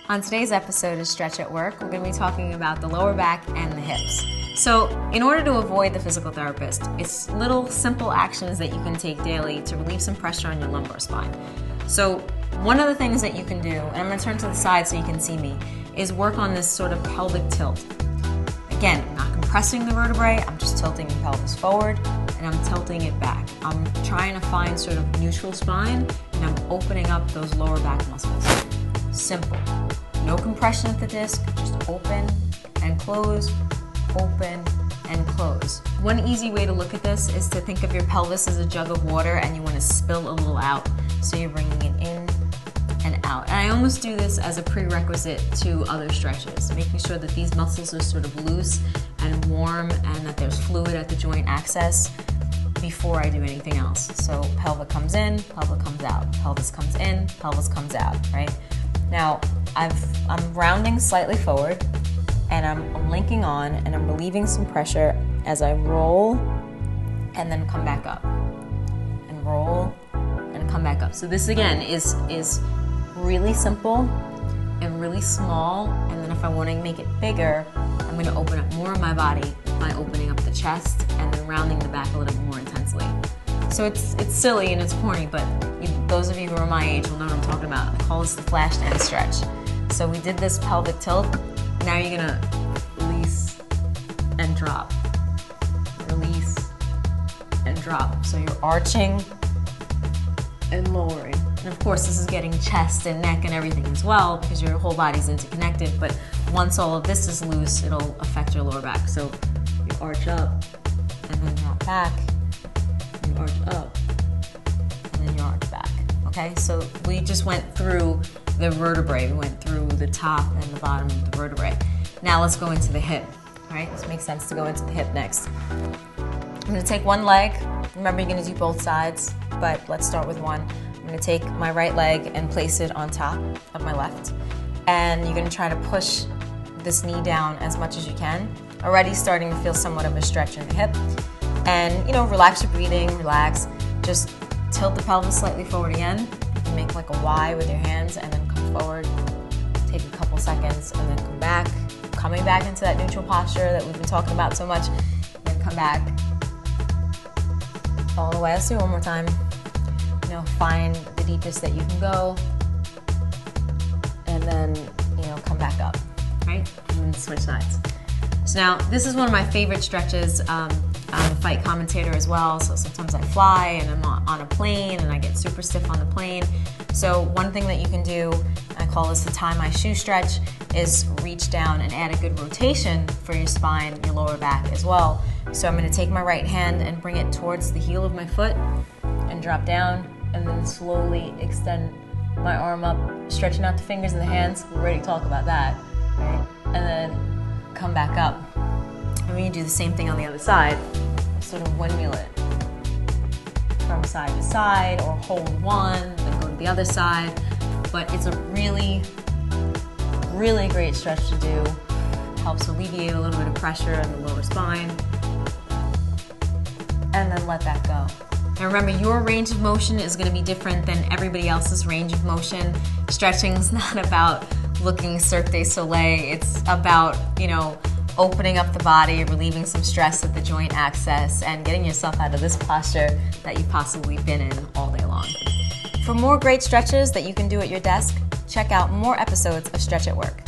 On today's episode of Stretch at Work, we're going to be talking about the lower back and the hips. So in order to avoid the physical therapist, it's little simple actions that you can take daily to relieve some pressure on your lumbar spine. So one of the things that you can do, and I'm going to turn to the side so you can see me, is work on this sort of pelvic tilt. Again, I'm not compressing the vertebrae, I'm just tilting the pelvis forward and I'm tilting it back. I'm trying to find sort of neutral spine and I'm opening up those lower back muscles. Simple. No compression at the disc, just open and close, open and close. One easy way to look at this is to think of your pelvis as a jug of water and you want to spill a little out. So you're bringing it in and out. And I almost do this as a prerequisite to other stretches, making sure that these muscles are sort of loose and warm and that there's fluid at the joint access before I do anything else. So pelvic comes in, pelvic comes out, pelvis comes in, pelvis comes out, right? Now, I'm rounding slightly forward and I'm linking on and I'm relieving some pressure as I roll and then come back up. And roll and come back up. So this again is really simple and really small, and then if I want to make it bigger, I'm going to open up more of my body by opening up the chest and then rounding the back a little bit more intensely. So it's silly and it's corny, but those of you who are my age will know what I'm talking about. I call this the flash end stretch. So we did this pelvic tilt. Now you're going to release and drop. Release and drop. So you're arching and lowering. And of course, this is getting chest and neck and everything as well because your whole body's interconnected. But once all of this is loose, it'll affect your lower back. So you arch up and then drop back. You arch up and then you arch back. Okay, so we just went through the vertebrae. We went through the top and the bottom of the vertebrae. Now let's go into the hip. All right, this makes sense to go into the hip next. I'm going to take one leg. Remember, you're going to do both sides, but let's start with one. I'm going to take my right leg and place it on top of my left. And you're going to try to push this knee down as much as you can. Already starting to feel somewhat of a stretch in the hip. And, relax your breathing, relax. Just tilt the pelvis slightly forward again. You make like a Y with your hands and then come forward. Take a couple seconds and then come back. Coming back into that neutral posture that we've been talking about so much. Then come back all the way. Let's do it one more time. Find the deepest that you can go, and then, come back up, right? And then switch sides. So now, this is one of my favorite stretches. I'm a fight commentator as well, so sometimes I fly and I'm on a plane and I get super stiff on the plane. So one thing that you can do, I call this the tie my shoe stretch, is reach down and add a good rotation for your spine, your lower back as well. So I'm going to take my right hand and bring it towards the heel of my foot and drop down, and then slowly extend my arm up, stretching out the fingers and the hands. We already talked about that, right? And then come back up. And when you do the same thing on the other side, sort of windmill it from side to side, or hold one, then go to the other side. But it's a really, really great stretch to do. Helps alleviate a little bit of pressure in the lower spine. And then let that go. And remember, your range of motion is going to be different than everybody else's range of motion. Stretching is not about looking Cirque du Soleil. It's about, opening up the body, relieving some stress at the joint access, and getting yourself out of this posture that you've possibly been in all day long. For more great stretches that you can do at your desk, check out more episodes of Stretch at Work.